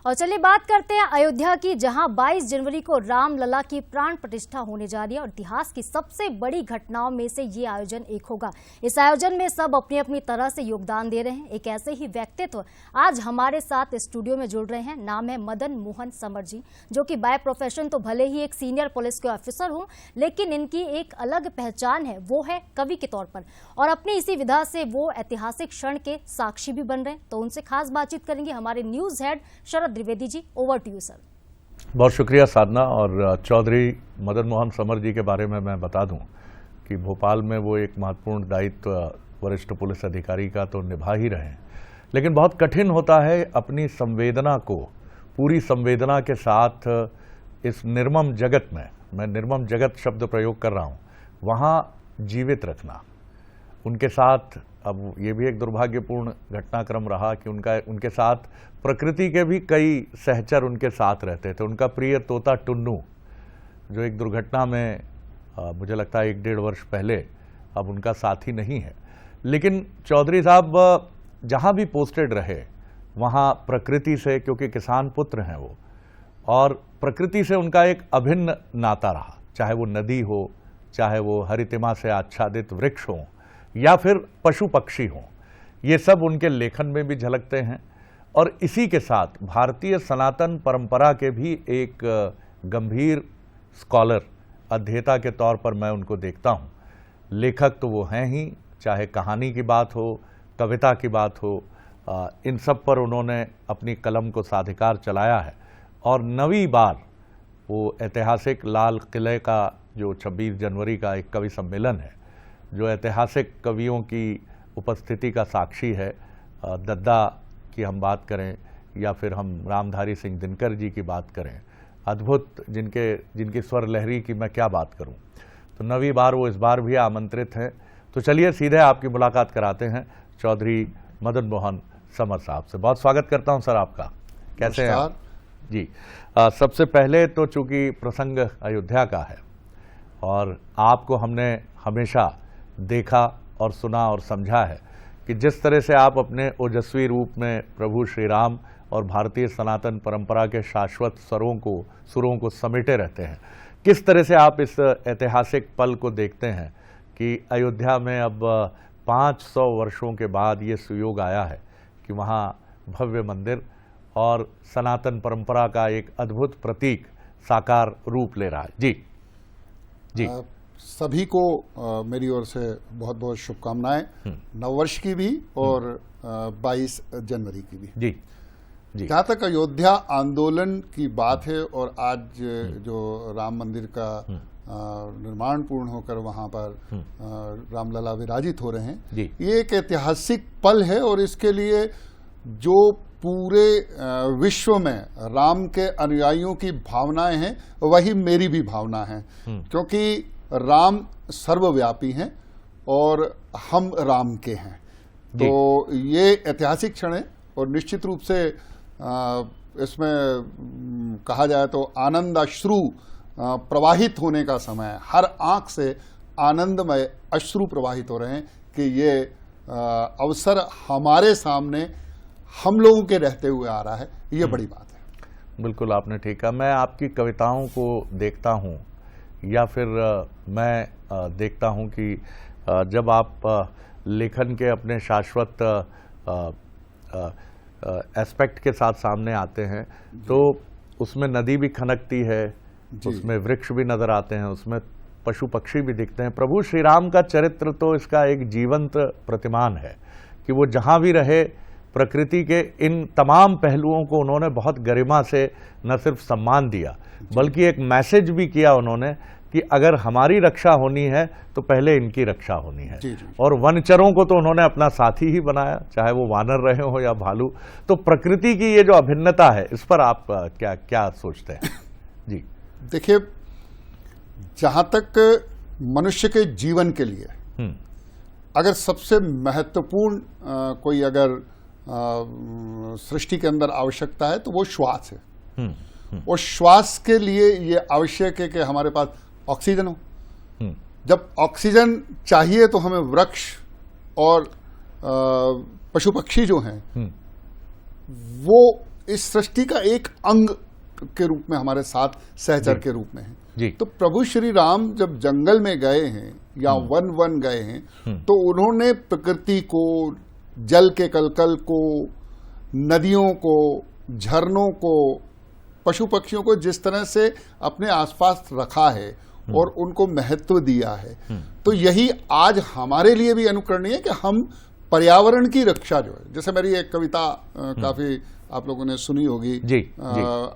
और चलिए बात करते हैं अयोध्या की, जहां 22 जनवरी को रामलला की प्राण प्रतिष्ठा होने जा रही है और इतिहास की सबसे बड़ी घटनाओं में से ये आयोजन एक होगा। इस आयोजन में सब अपनी अपनी तरह से योगदान दे रहे हैं। एक ऐसे ही व्यक्तित्व आज हमारे साथ स्टूडियो में जुड़ रहे हैं। नाम है मदन मोहन समर जी, जो कि बाय प्रोफेशन तो भले ही एक सीनियर पुलिस के ऑफिसर हों, लेकिन इनकी एक अलग पहचान है, वो है कवि के तौर पर। और अपनी इसी विधा से वो ऐतिहासिक क्षण के साक्षी भी बन रहे हैं। तो उनसे खास बातचीत करेंगे हमारे news head Sharad Dwivedi ji. Over to you sir. बहुत शुक्रिया साधना। और चौधरी मदन मोहन समर जी के बारे में मैं बता दूं कि भोपाल में वो एक महत्वपूर्ण दायित्व वरिष्ठ पुलिस अधिकारी का तो निभा ही रहे हैं, लेकिन बहुत कठिन होता है अपनी संवेदना को पूरी संवेदना के साथ इस निर्मम जगत में, मैं निर्मम जगत शब्द प्रयोग कर रहा हूं, वहां जीवित रखना। उनके साथ अब ये भी एक दुर्भाग्यपूर्ण घटनाक्रम रहा कि उनके साथ प्रकृति के भी कई सहचर उनके साथ रहते थे। उनका प्रिय तोता टुन्नू, जो एक दुर्घटना में मुझे लगता है 1-1.5 वर्ष पहले अब उनका साथी नहीं है। लेकिन चौधरी साहब जहाँ भी पोस्टेड रहे वहाँ प्रकृति से, क्योंकि किसान पुत्र हैं वो, और प्रकृति से उनका एक अभिन्न नाता रहा। चाहे वो नदी हो, चाहे वो हरितिमा से आच्छादित वृक्ष हों, या फिर पशु पक्षी हों, ये सब उनके लेखन में भी झलकते हैं। और इसी के साथ भारतीय सनातन परंपरा के भी एक गंभीर स्कॉलर, अध्येता के तौर पर मैं उनको देखता हूँ। लेखक तो वो हैं ही, चाहे कहानी की बात हो, कविता की बात हो, इन सब पर उन्होंने अपनी कलम को साधिकार चलाया है। और नवीं बार वो ऐतिहासिक लाल किले का जो 26 जनवरी का एक कवि सम्मेलन है, जो ऐतिहासिक कवियों की उपस्थिति का साक्षी है, दद्दा की हम बात करें या फिर हम रामधारी सिंह दिनकर जी की बात करें, अद्भुत जिनकी स्वर लहरी की मैं क्या बात करूं, तो नवी बार वो इस बार भी आमंत्रित हैं। तो चलिए सीधे आपकी मुलाकात कराते हैं चौधरी मदन मोहन समर साहब से। बहुत स्वागत करता हूं सर आपका। कैसे हैं आप? जी, सबसे पहले तो चूंकि प्रसंग अयोध्या का है और आपको हमने हमेशा देखा और सुना और समझा है कि जिस तरह से आप अपने ओजस्वी रूप में प्रभु श्री राम और भारतीय सनातन परंपरा के शाश्वत सुरों को समेटे रहते हैं, किस तरह से आप इस ऐतिहासिक पल को देखते हैं कि अयोध्या में अब 500 वर्षों के बाद ये सुयोग आया है कि वहाँ भव्य मंदिर और सनातन परंपरा का एक अद्भुत प्रतीक साकार रूप ले रहा है। जी जी। सभी को मेरी ओर से बहुत बहुत शुभकामनाएं, नववर्ष की भी और 22 जनवरी की भी। जी जी। जहाँ तक अयोध्या आंदोलन की बात है और आज जो राम मंदिर का निर्माण पूर्ण होकर वहाँ पर रामलला विराजित हो रहे हैं, ये एक ऐतिहासिक पल है। और इसके लिए जो पूरे विश्व में राम के अनुयायियों की भावनाएं हैं, वही मेरी भी भावना है, क्योंकि राम सर्वव्यापी हैं और हम राम के हैं। तो ये ऐतिहासिक क्षण है और निश्चित रूप से इसमें कहा जाए तो आनंद अश्रु प्रवाहित होने का समय है। हर आंख से आनंदमय अश्रु प्रवाहित हो रहे हैं कि ये अवसर हमारे सामने हम लोगों के रहते हुए आ रहा है। ये बड़ी बात है। बिल्कुल आपने ठीक कहा। मैं आपकी कविताओं को देखता हूँ या फिर मैं देखता हूं कि जब आप लेखन के अपने शाश्वत एस्पेक्ट के साथ सामने आते हैं, तो उसमें नदी भी खनकती है, उसमें वृक्ष भी नजर आते हैं, उसमें पशु पक्षी भी दिखते हैं। प्रभु श्री राम का चरित्र तो इसका एक जीवंत प्रतिमान है कि वो जहां भी रहे प्रकृति के इन तमाम पहलुओं को उन्होंने बहुत गरिमा से न सिर्फ सम्मान दिया, बल्कि एक मैसेज भी किया उन्होंने कि अगर हमारी रक्षा होनी है तो पहले इनकी रक्षा होनी है। और वनचरों को तो उन्होंने अपना साथी ही बनाया, चाहे वो वानर रहे हो या भालू। तो प्रकृति की ये जो अभिन्नता है, इस पर आप क्या क्या सोचते हैं? जी देखिए, जहां तक मनुष्य के जीवन के लिए अगर सबसे महत्वपूर्ण कोई अगर सृष्टि के अंदर आवश्यकता है तो वो श्वास है। और श्वास के लिए ये आवश्यक है कि हमारे पास ऑक्सीजन हो। जब ऑक्सीजन चाहिए तो हमें वृक्ष और पशु पक्षी जो हैं वो इस सृष्टि का एक अंग के रूप में हमारे साथ सहचर के रूप में हैं। जी। तो प्रभु श्री राम जब जंगल में गए हैं या वन गए हैं तो उन्होंने प्रकृति को, जल के कलकल को, नदियों को, झरनों को, पशु पक्षियों को जिस तरह से अपने आसपास रखा है और उनको महत्व दिया है, तो यही आज हमारे लिए भी अनुकरणीय है कि हम पर्यावरण की रक्षा जो है, जैसे मेरी एक कविता काफी आप लोगों ने सुनी होगी, जी,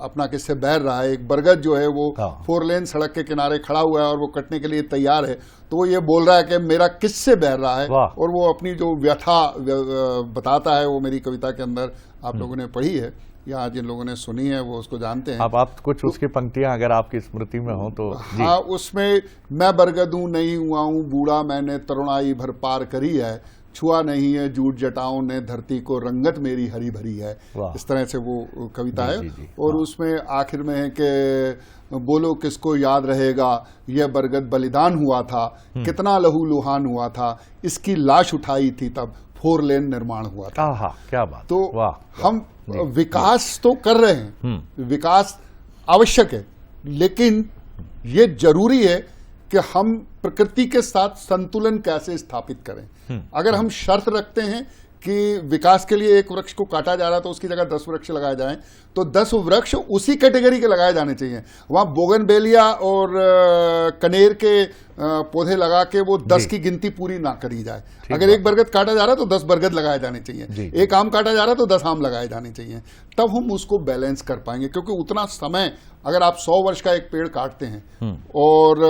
अपना किससे बैर रहा है, एक बरगद जो है वो 4 लेन सड़क के किनारे खड़ा हुआ है और वो कटने के लिए तैयार है, तो वो ये बोल रहा है कि मेरा किससे बैर रहा है, और वो अपनी जो व्यथा बताता है, वो मेरी कविता के अंदर आप लोगों ने पढ़ी है या जिन लोगों ने सुनी है वो उसको जानते हैं। आप कुछ उसकी पंक्तियां अगर आपकी स्मृति में हो तो। हाँ, उसमें मैं बरगद हूं नहीं हुआ हूं बूढ़ा, मैंने तरुणाई भर पार करी है, छुआ नहीं है जूट जटाओं ने धरती को, रंगत मेरी हरी भरी है। इस तरह से वो कविता है। और उसमें आखिर में है कि बोलो किसको याद रहेगा, यह बरगद बलिदान हुआ था, कितना लहू लुहान हुआ था, इसकी लाश उठाई थी तब 4 लेन निर्माण हुआ था। क्या बात। तो हम विकास तो कर रहे हैं, विकास आवश्यक है, लेकिन ये जरूरी है कि हम प्रकृति के साथ संतुलन कैसे स्थापित करें। अगर हम शर्त रखते हैं कि विकास के लिए एक वृक्ष को काटा जा रहा है तो उसकी जगह 10 वृक्ष लगाए जाएं, तो 10 वृक्ष उसी कैटेगरी के लगाए जाने चाहिए। वहां बोगनवेलिया और कनेर के पौधे लगा के वो 10 की गिनती पूरी ना करी जाए। अगर एक बरगद काटा जा रहा है तो 10 बरगद लगाए जाने चाहिए, एक आम काटा जा रहा है तो 10 आम लगाए जाने चाहिए, तब हम उसको बैलेंस कर पाएंगे। क्योंकि उतना समय, अगर आप 100 वर्ष का एक पेड़ काटते हैं और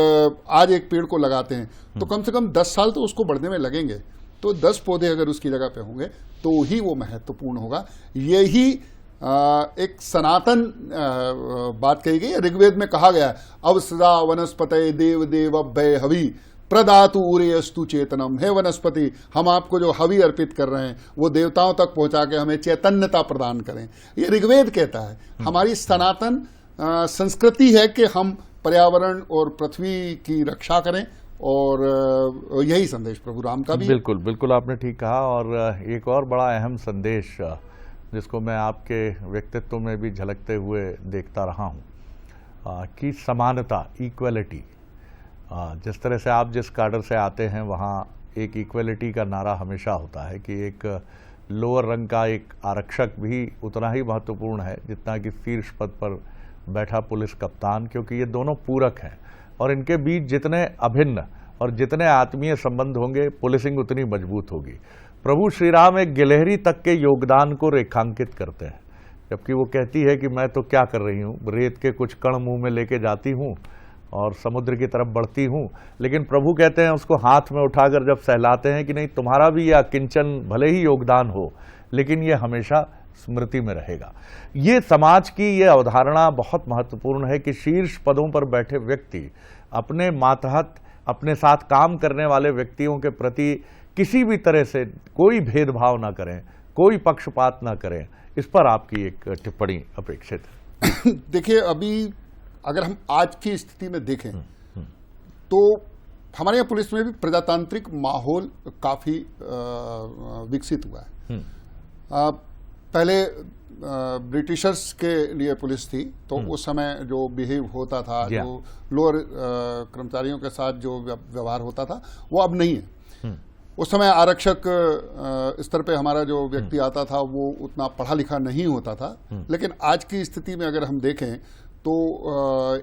आज एक पेड़ को लगाते हैं तो कम से कम 10 साल तो उसको बढ़ने में लगेंगे। तो 10 पौधे अगर उसकी जगह पे होंगे तो ही वो महत्वपूर्ण होगा। यही एक सनातन बात कही गई है। ऋग्वेद में कहा गया है, अब सदा वनस्पते देव देव अभ्य हवि प्रदातु उरेयस्तु चेतनम। हे वनस्पति, हम आपको जो हवि अर्पित कर रहे हैं वो देवताओं तक पहुंचा के हमें चैतन्यता प्रदान करें। ये ऋग्वेद कहता है। हमारी सनातन संस्कृति है कि हम पर्यावरण और पृथ्वी की रक्षा करें, और यही संदेश प्रभु राम का भी। बिल्कुल बिल्कुल, आपने ठीक कहा। और एक और बड़ा अहम संदेश जिसको मैं आपके व्यक्तित्व में भी झलकते हुए देखता रहा हूँ कि समानता, इक्वलिटी। जिस तरह से आप जिस काडर से आते हैं वहाँ एक इक्वलिटी का नारा हमेशा होता है कि एक लोअर रंग का एक आरक्षक भी उतना ही महत्वपूर्ण है जितना कि शीर्ष पद पर बैठा पुलिस कप्तान, क्योंकि ये दोनों पूरक हैं और इनके बीच जितने अभिन्न और जितने आत्मीय संबंध होंगे, पुलिसिंग उतनी मजबूत होगी। प्रभु श्री राम एक गिलहरी तक के योगदान को रेखांकित करते हैं, जबकि वो कहती है कि मैं तो क्या कर रही हूँ, रेत के कुछ कण मुंह में लेके जाती हूँ और समुद्र की तरफ बढ़ती हूँ। लेकिन प्रभु कहते हैं उसको हाथ में उठाकर जब सहलाते हैं कि नहीं, तुम्हारा भी या किंचन भले ही योगदान हो, लेकिन ये हमेशा स्मृति में रहेगा। ये समाज की ये अवधारणा बहुत महत्वपूर्ण है कि शीर्ष पदों पर बैठे व्यक्ति अपने मातहत, अपने साथ काम करने वाले व्यक्तियों के प्रति किसी भी तरह से कोई भेदभाव ना करें, कोई पक्षपात ना करें। इस पर आपकी एक टिप्पणी अपेक्षित है। देखिए, अभी अगर हम आज की स्थिति में देखें तो हमारे यहाँ पुलिस में भी प्रजातांत्रिक माहौल काफी विकसित हुआ है। पहले ब्रिटिशर्स के लिए पुलिस थी, तो उस समय जो बिहेव होता था, जो लोअर कर्मचारियों के साथ जो व्यवहार होता था, वो अब नहीं है। उस समय आरक्षक स्तर पे हमारा जो व्यक्ति आता था वो उतना पढ़ा लिखा नहीं होता था। लेकिन आज की स्थिति में अगर हम देखें तो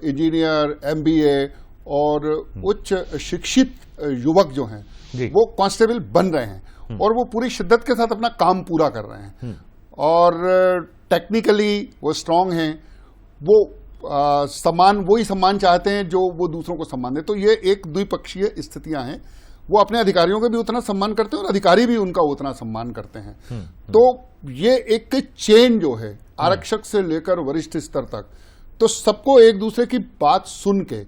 इंजीनियर, MBA और उच्च शिक्षित युवक जो हैं वो कांस्टेबल बन रहे हैं और वो पूरी शिद्दत के साथ अपना काम पूरा कर रहे हैं और टेक्निकली वो स्ट्रांग हैं। वो सम्मान, वही सम्मान चाहते हैं जो वो दूसरों को सम्मान दे। तो ये एक द्विपक्षीय स्थितियां हैं। वो अपने अधिकारियों का भी उतना सम्मान करते हैं और अधिकारी भी उनका उतना सम्मान करते हैं। तो ये एक चेन जो है आरक्षक से लेकर वरिष्ठ स्तर तक, तो सबको एक दूसरे की बात सुन के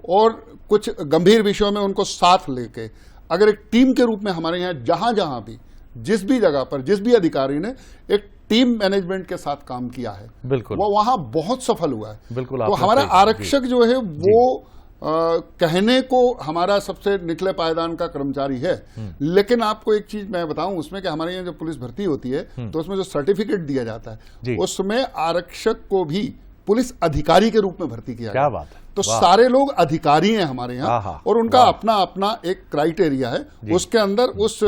और कुछ गंभीर विषयों में उनको साथ लेके, अगर एक टीम के रूप में हमारे यहाँ जहां जहां भी, जिस भी जगह पर, जिस भी अधिकारी ने एक टीम मैनेजमेंट के साथ काम किया है, बिल्कुल, वो वहां बहुत सफल हुआ है। बिल्कुल। तो हमारा आरक्षक जो है वो कहने को हमारा सबसे निचले पायदान का कर्मचारी है, लेकिन आपको एक चीज मैं बताऊं उसमें कि हमारे यहाँ जो पुलिस भर्ती होती है तो उसमें जो सर्टिफिकेट दिया जाता है उसमें आरक्षक को भी पुलिस अधिकारी के रूप में भर्ती किया क्या बात है। तो सारे लोग अधिकारी हैं हमारे यहाँ और उनका अपना अपना एक क्राइटेरिया है, उसके अंदर उस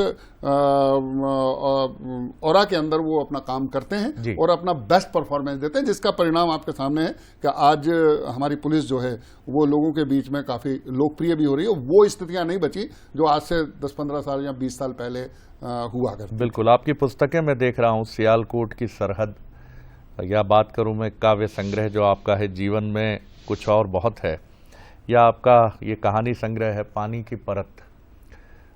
ऑरा के अंदर वो अपना काम करते हैं और अपना बेस्ट परफॉर्मेंस देते हैं, जिसका परिणाम आपके सामने है कि आज हमारी पुलिस जो है वो लोगों के बीच में काफी लोकप्रिय भी हो रही है। वो स्थितियां नहीं बची जो आज से 10-15 साल या 20 साल पहले हुआ करती। बिल्कुल, आपकी पुस्तकें मैं देख रहा हूँ, सियालकोट की सरहद, या बात करूं मैं काव्य संग्रह जो आपका है जीवन में कुछ और बहुत है, या आपका ये कहानी संग्रह है पानी की परत।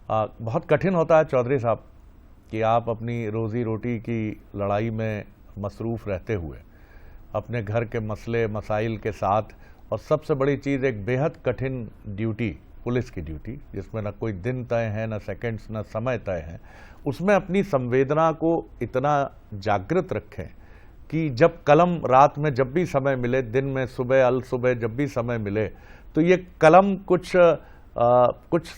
बहुत कठिन होता है चौधरी साहब कि आप अपनी रोजी रोटी की लड़ाई में मसरूफ़ रहते हुए अपने घर के मसले मसाइल के साथ, और सबसे बड़ी चीज़ एक बेहद कठिन ड्यूटी, पुलिस की ड्यूटी, जिसमें न कोई दिन तय है, न सेकंड्स, न समय तय है, उसमें अपनी संवेदना को इतना जागृत रखें कि जब कलम रात में जब भी समय मिले, दिन में सुबह अल सुबह जब भी समय मिले, तो ये कलम कुछ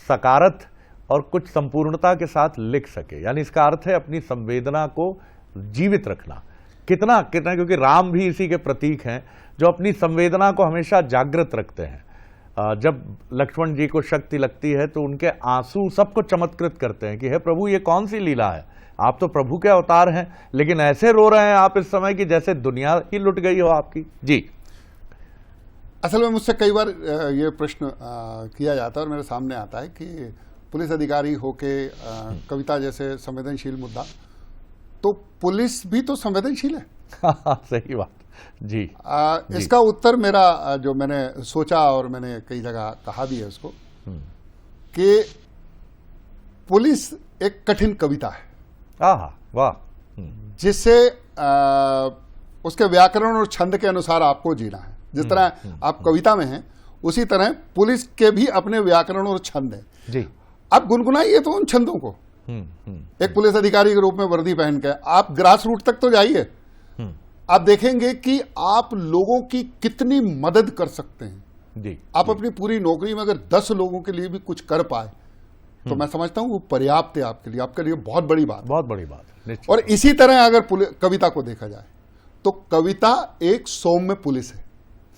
सकारत और कुछ संपूर्णता के साथ लिख सके। यानी इसका अर्थ है अपनी संवेदना को जीवित रखना। कितना कितना, क्योंकि राम भी इसी के प्रतीक हैं जो अपनी संवेदना को हमेशा जागृत रखते हैं। जब लक्ष्मण जी को शक्ति लगती है तो उनके आंसू सबको चमत्कृत करते हैं कि हे प्रभु ये कौन सी लीला है, आप तो प्रभु के अवतार हैं, लेकिन ऐसे रो रहे हैं आप इस समय कि जैसे दुनिया ही लुट गई हो आपकी। जी, असल में मुझसे कई बार ये प्रश्न किया जाता है और मेरे सामने आता है कि पुलिस अधिकारी होके कविता जैसे संवेदनशील मुद्दा, तो पुलिस भी तो संवेदनशील है। सही बात। जी, इसका उत्तर मेरा जो मैंने सोचा और मैंने कई जगह कहा भी है उसको कि पुलिस एक कठिन कविता है। वाह। जिससे उसके व्याकरण और छंद के अनुसार आपको जीना है। जिस तरह आप कविता में हैं उसी तरह पुलिस के भी अपने व्याकरण और छंद हैं। जी, आप गुनगुनाइए तो उन छंदों को। एक पुलिस अधिकारी के रूप में वर्दी पहन के आप ग्रास रूट तक तो जाइए, आप देखेंगे कि आप लोगों की कितनी मदद कर सकते हैं। जी, आप अपनी पूरी नौकरी में अगर 10 लोगों के लिए भी कुछ कर पाए तो मैं समझता हूं वो पर्याप्त है आपके लिए, आपके लिए बहुत बड़ी बात, बहुत बड़ी बात। और इसी तरह अगर कविता को देखा जाए तो कविता एक सौम्य पुलिस है।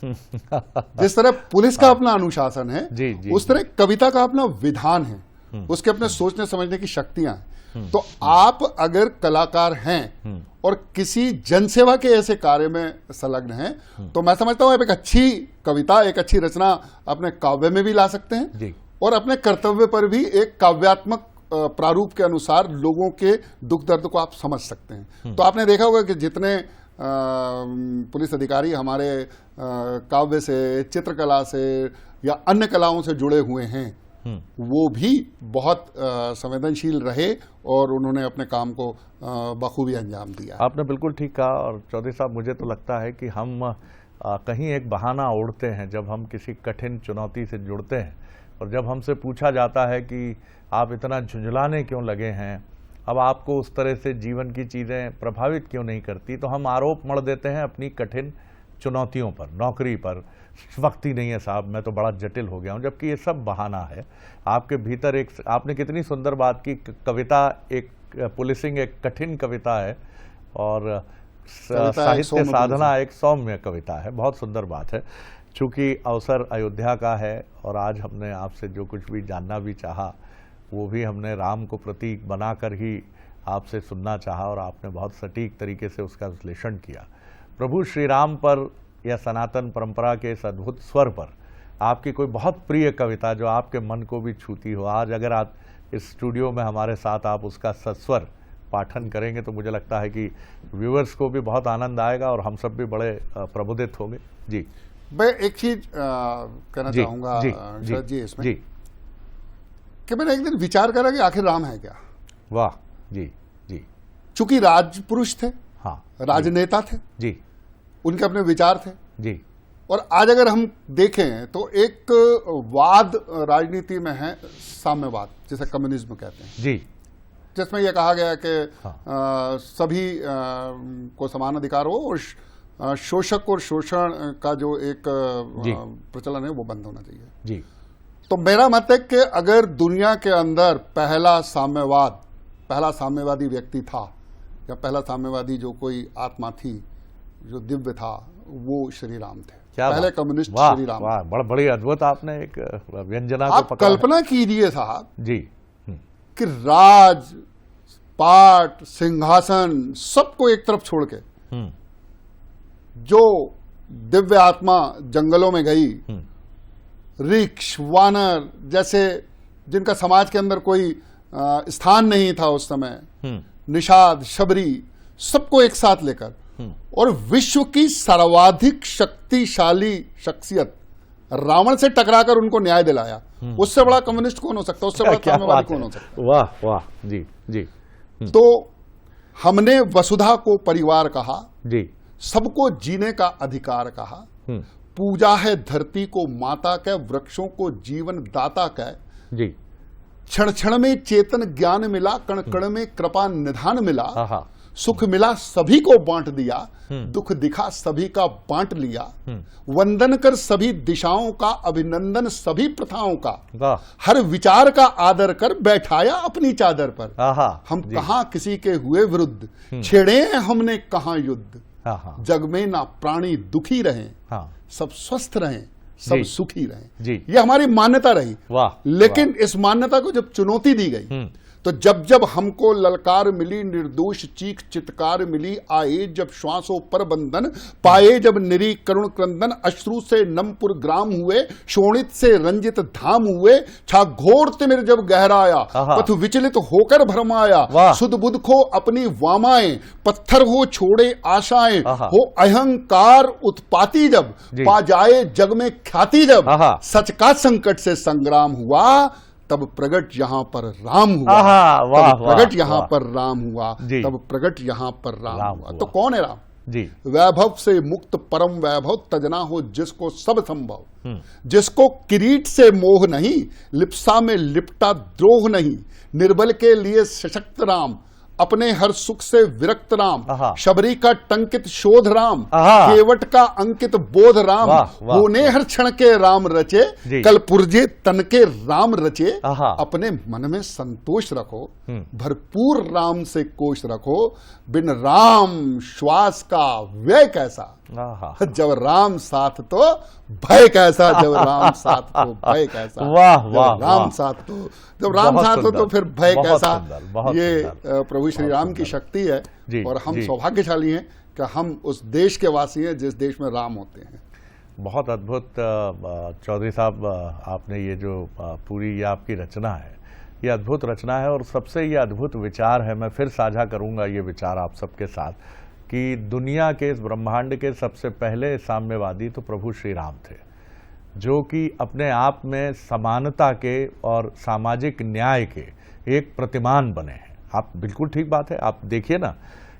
जिस तरह पुलिस का अपना अनुशासन है, उस तरह कविता का अपना विधान है, उसके अपने सोचने समझने की शक्तियां हैं। तो आप अगर कलाकार हैं और किसी जनसेवा के ऐसे कार्य में संलग्न हैं तो मैं समझता हूं आप एक अच्छी कविता, एक अच्छी रचना अपने काव्य में भी ला सकते हैं और अपने कर्तव्य पर भी एक काव्यात्मक प्रारूप के अनुसार लोगों के दुख दर्द को आप समझ सकते हैं। तो आपने देखा होगा कि जितने पुलिस अधिकारी हमारे काव्य से, चित्रकला से या अन्य कलाओं से जुड़े हुए हैं, वो भी बहुत संवेदनशील रहे और उन्होंने अपने काम को बखूबी अंजाम दिया। आपने बिल्कुल ठीक कहा। और चौधरी साहब, मुझे तो लगता है कि हम कहीं एक बहाना ओढ़ते हैं जब हम किसी कठिन चुनौती से जुड़ते हैं, और जब हमसे पूछा जाता है कि आप इतना झुंझलाने क्यों लगे हैं, अब आपको उस तरह से जीवन की चीज़ें प्रभावित क्यों नहीं करती, तो हम आरोप मढ़ देते हैं अपनी कठिन चुनौतियों पर, नौकरी पर। वक्त ही नहीं है साहब, मैं तो बड़ा जटिल हो गया हूं, जबकि ये सब बहाना है। आपके भीतर एक, आपने कितनी सुंदर बात की, कविता एक पुलिसिंग एक कठिन कविता है और साहित्य साधना एक सौम्य कविता है। बहुत सुंदर बात है। चूंकि अवसर अयोध्या का है और आज हमने आपसे जो कुछ भी जानना भी चाहा वो भी हमने राम को प्रतीक बनाकर ही आपसे सुनना चाहा, और आपने बहुत सटीक तरीके से उसका विश्लेषण किया। प्रभु श्री राम पर या सनातन परंपरा के इस अद्भुत स्वर पर आपकी कोई बहुत प्रिय कविता जो आपके मन को भी छूती हो, आज अगर आप इस स्टूडियो में हमारे साथ आप उसका सस्वर पाठन करेंगे तो मुझे लगता है कि व्यूअर्स को भी बहुत आनंद आएगा और हम सब भी बड़े प्रबोधित होंगे। जी, मैं एक चीज कहना चाहूंगा शरद जी इसमें कि मैंने एक दिन विचार करा कि आखिर राम है क्या। वाह। जी जी, चूंकि राजपुरुष थे, हाँ, राजनेता थे जी, उनके अपने विचार थे जी, और आज अगर हम देखें तो एक वाद राजनीति में है, साम्यवाद जिसे कम्युनिज्म कहते हैं जी, जिसमें यह कहा गया कि सभी को समान अधिकार हो और शोषक और शोषण का जो एक प्रचलन है वो बंद होना चाहिए जी। तो मेरा मत है कि अगर दुनिया के अंदर पहला साम्यवादी व्यक्ति था या पहला साम्यवादी जो कोई आत्मा थी जो दिव्य था, वो श्री राम थे। पहले कम्युनिस्ट श्री राम। वाह, बड़ी अद्भुत आपने एक व्यंजना आप कल्पना कीजिए साहब जी कि राज पाट सिंहासन सबको एक तरफ छोड़ के जो दिव्य आत्मा जंगलों में गई, ऋक्ष वानर जैसे जिनका समाज के अंदर कोई स्थान नहीं था उस समय, निषाद शबरी, सबको एक साथ लेकर और विश्व की सर्वाधिक शक्तिशाली शख्सियत रावण से टकराकर उनको न्याय दिलाया। उससे बड़ा कम्युनिस्ट कौन हो सकता है? उससे बड़ा साम्यवादी कौन हो सकता है? वाह वाह जी जी। तो हमने वसुधा को परिवार कहा जी, सबको जीने का अधिकार कहा, पूजा है धरती को माता के, वृक्षों को जीवन दाता के जी, क्षण क्षण में चेतन ज्ञान मिला, कण कण में कृपा निधान मिला, सुख मिला सभी को बांट दिया, दुख दिखा सभी का बांट लिया, वंदन कर सभी दिशाओं का, अभिनंदन सभी प्रथाओं का, हर विचार का आदर कर बैठाया अपनी चादर पर। हम कहां किसी के हुए विरुद्ध, छेड़े हमने कहां युद्ध, जग में ना प्राणी दुखी रहें, सब स्वस्थ रहें, सब सुखी रहें। ये हमारी मान्यता रही। लेकिन इस मान्यता को जब चुनौती दी गई, तो जब हमको ललकार मिली, निर्दोष चीख चित्कार मिली, आए जब श्वासों पर बंधन, पाए जब निरी करुण क्रंदन, अश्रु से नमपुर ग्राम हुए, शोणित से रंजित धाम हुए, छा घोर तिमिर जब गहराया, पथ विचलित होकर भरमाया, सुध बुध को अपनी वामाएं, पत्थर हो छोड़े आशाएं, हो अहंकार उत्पाती जब, पा जाए जग में ख्याति जब, सच का संकट से संग्राम हुआ, तब प्रगट यहाँ पर राम हुआ। तब प्रगट यहाँ पर राम हुआ, तब प्रगट यहाँ पर राम हुआ। तो कौन है राम? जी। वैभव से मुक्त परम वैभव, तजना हो जिसको सब संभव, जिसको किरीट से मोह नहीं, लिप्सा में लिपटा द्रोह नहीं, निर्बल के लिए सशक्त राम, अपने हर सुख से विरक्त राम, शबरी का टंकित शोध राम, केवट का अंकित बोध राम, होने हर क्षण के राम रचे, कल पुरजे तन के राम रचे, अपने मन में संतोष रखो, भरपूर राम से कोश रखो, बिन राम श्वास का व्यय कैसा, जब राम साथ तो भय कैसा, जब राम साथ तो भय कैसा, राम साथ तो, जब राम साथ हो तो फिर भय कैसा। ये प्रभु श्री राम की शक्ति है और हम सौभाग्यशाली हैं कि हम उस देश के वासी हैं जिस देश में राम होते हैं। बहुत अद्भुत चौधरी साहब, आपने ये जो पूरी ये आपकी रचना है, ये अद्भुत रचना है और सबसे ये अद्भुत विचार है। मैं फिर साझा करूंगा ये विचार आप सबके साथ कि दुनिया के इस ब्रह्मांड के सबसे पहले साम्यवादी तो प्रभु श्री राम थे, जो कि अपने आप में समानता के और सामाजिक न्याय के एक प्रतिमान बने हैं। आप बिल्कुल ठीक बात है। आप देखिए ना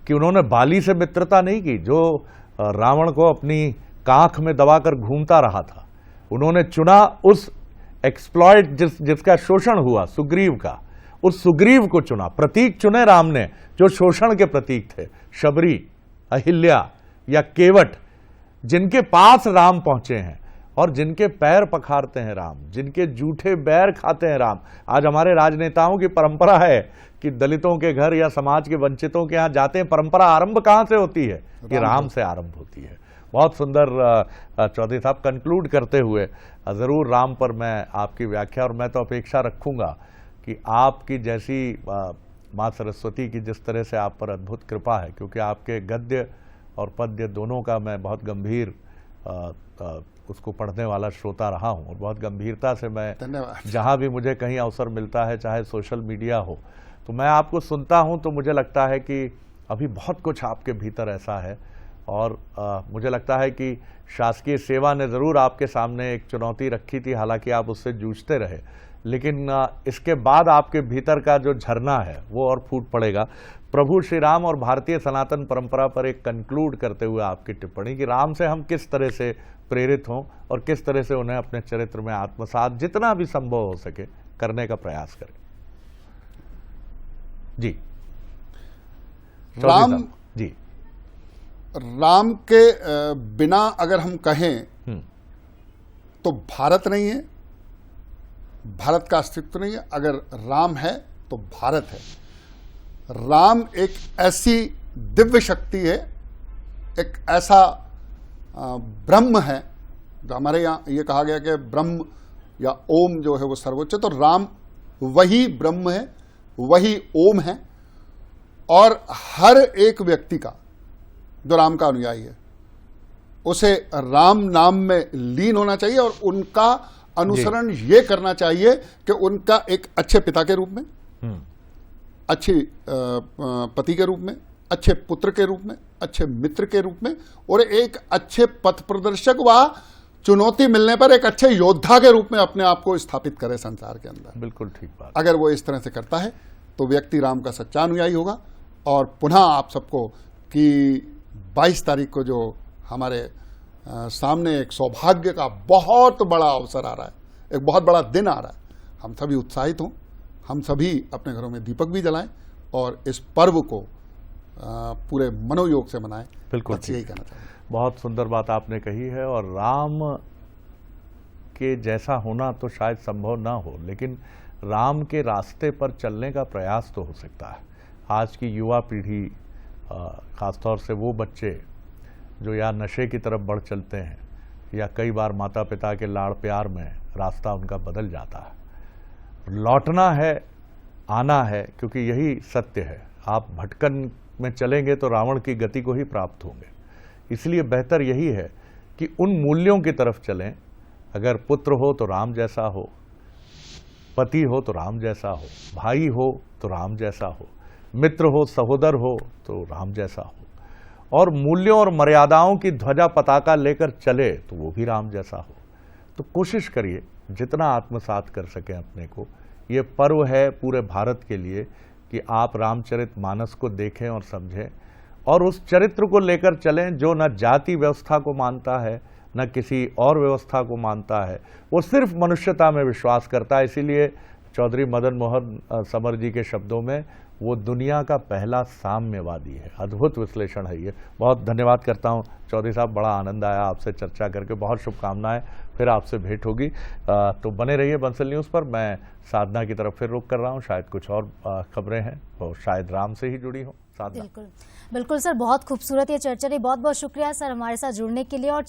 कि उन्होंने बाली से मित्रता नहीं की, जो रावण को अपनी कांख में दबाकर घूमता रहा था। उन्होंने चुना उस एक्सप्लॉइट जिसका शोषण हुआ, सुग्रीव का, उस सुग्रीव को चुना। प्रतीक चुने राम ने जो शोषण के प्रतीक थे, शबरी, अहिल्या या केवट, जिनके पास राम पहुंचे हैं और जिनके पैर पखारते हैं राम, जिनके जूठे बैर खाते हैं राम। आज हमारे राजनेताओं की परंपरा है कि दलितों के घर या समाज के वंचितों के यहां जाते हैं। परंपरा आरंभ कहां से होती है? ये राम से आरंभ होती है। बहुत सुंदर चौधरी साहब, कंक्लूड करते हुए जरूर राम पर मैं आपकी व्याख्या, और मैं तो अपेक्षा रखूंगा कि आपकी जैसी माँ सरस्वती की जिस तरह से आप पर अद्भुत कृपा है, क्योंकि आपके गद्य और पद्य दोनों का मैं बहुत गंभीर उसको पढ़ने वाला श्रोता रहा हूं और बहुत गंभीरता से मैं जहां भी मुझे कहीं अवसर मिलता है, चाहे सोशल मीडिया हो, तो मैं आपको सुनता हूं तो मुझे लगता है कि अभी बहुत कुछ आपके भीतर ऐसा है। और मुझे लगता है कि शासकीय सेवा ने ज़रूर आपके सामने एक चुनौती रखी थी, हालांकि आप उससे जूझते रहे, लेकिन इसके बाद आपके भीतर का जो झरना है वो और फूट पड़ेगा। प्रभु श्री राम और भारतीय सनातन परंपरा पर एक कंक्लूड करते हुए आपकी टिप्पणी कि राम से हम किस तरह से प्रेरित हों और किस तरह से उन्हें अपने चरित्र में आत्मसात जितना भी संभव हो सके करने का प्रयास करें। जी राम जी। राम के बिना अगर हम कहें तो भारत नहीं है, भारत का अस्तित्व नहीं है। अगर राम है तो भारत है। राम एक ऐसी दिव्य शक्ति है, एक ऐसा ब्रह्म है, जो हमारे यहाँ ये कहा गया कि ब्रह्म या ओम जो है वो सर्वोच्च, तो राम वही ब्रह्म है, वही ओम है। और हर एक व्यक्ति का जो राम का अनुयायी है उसे राम नाम में लीन होना चाहिए और उनका अनुसरण ये करना चाहिए कि उनका एक अच्छे पिता के रूप में, अच्छे पति के रूप में, अच्छे पुत्र के रूप में, अच्छे मित्र के रूप में और एक अच्छे पथ प्रदर्शक व चुनौती मिलने पर एक अच्छे योद्धा के रूप में अपने आप को स्थापित करे संसार के अंदर। बिल्कुल ठीक बात। अगर वो इस तरह से करता है तो व्यक्ति राम का सच्चा अनुयायी होगा। और पुनः आप सबको कि 22 तारीख को जो हमारे सामने एक सौभाग्य का बहुत बड़ा अवसर आ रहा है, एक बहुत बड़ा दिन आ रहा है, हम सभी उत्साहित हों, हम सभी अपने घरों में दीपक भी जलाएं और इस पर्व को पूरे मनोयोग से मनाएं। बिल्कुल यही कहना चाहिए। बहुत सुंदर बात आपने कही है। और राम के जैसा होना तो शायद संभव ना हो, लेकिन राम के रास्ते पर चलने का प्रयास तो हो सकता है। आज की युवा पीढ़ी, खासतौर से वो बच्चे जो या नशे की तरफ बढ़ चलते हैं या कई बार माता पिता के लाड़ प्यार में रास्ता उनका बदल जाता है। लौटना है, आना है, क्योंकि यही सत्य है। आप भटकन में चलेंगे तो रावण की गति को ही प्राप्त होंगे। इसलिए बेहतर यही है कि उन मूल्यों की तरफ चलें। अगर पुत्र हो तो राम जैसा हो, पति हो तो राम जैसा हो, भाई हो तो राम जैसा हो, मित्र हो, सहोदर हो तो राम जैसा हो, और मूल्यों और मर्यादाओं की ध्वजा पताका लेकर चले तो वो भी राम जैसा हो। तो कोशिश करिए जितना आत्मसात कर सकें अपने को। ये पर्व है पूरे भारत के लिए कि आप रामचरितमानस को देखें और समझें और उस चरित्र को लेकर चलें जो न जाति व्यवस्था को मानता है, न किसी और व्यवस्था को मानता है, वो सिर्फ मनुष्यता में विश्वास करता है। इसीलिए चौधरी मदन मोहन समर जी के शब्दों में वो दुनिया का पहला साम्यवादी है। अद्भुत विश्लेषण है ये। बहुत धन्यवाद करता हूँ चौधरी साहब, बड़ा आनंद आया आपसे चर्चा करके। बहुत शुभकामनाएं, फिर आपसे भेंट होगी। तो बने रहिए बंसल न्यूज़ पर। मैं साधना की तरफ फिर रुख कर रहा हूँ। शायद कुछ और खबरें हैं वो शायद राम से ही जुड़ी हों। साधना। बिल्कुल बिल्कुल सर, बहुत खूबसूरत ये चर्चा रही। बहुत बहुत शुक्रिया सर हमारे साथ जुड़ने के लिए। और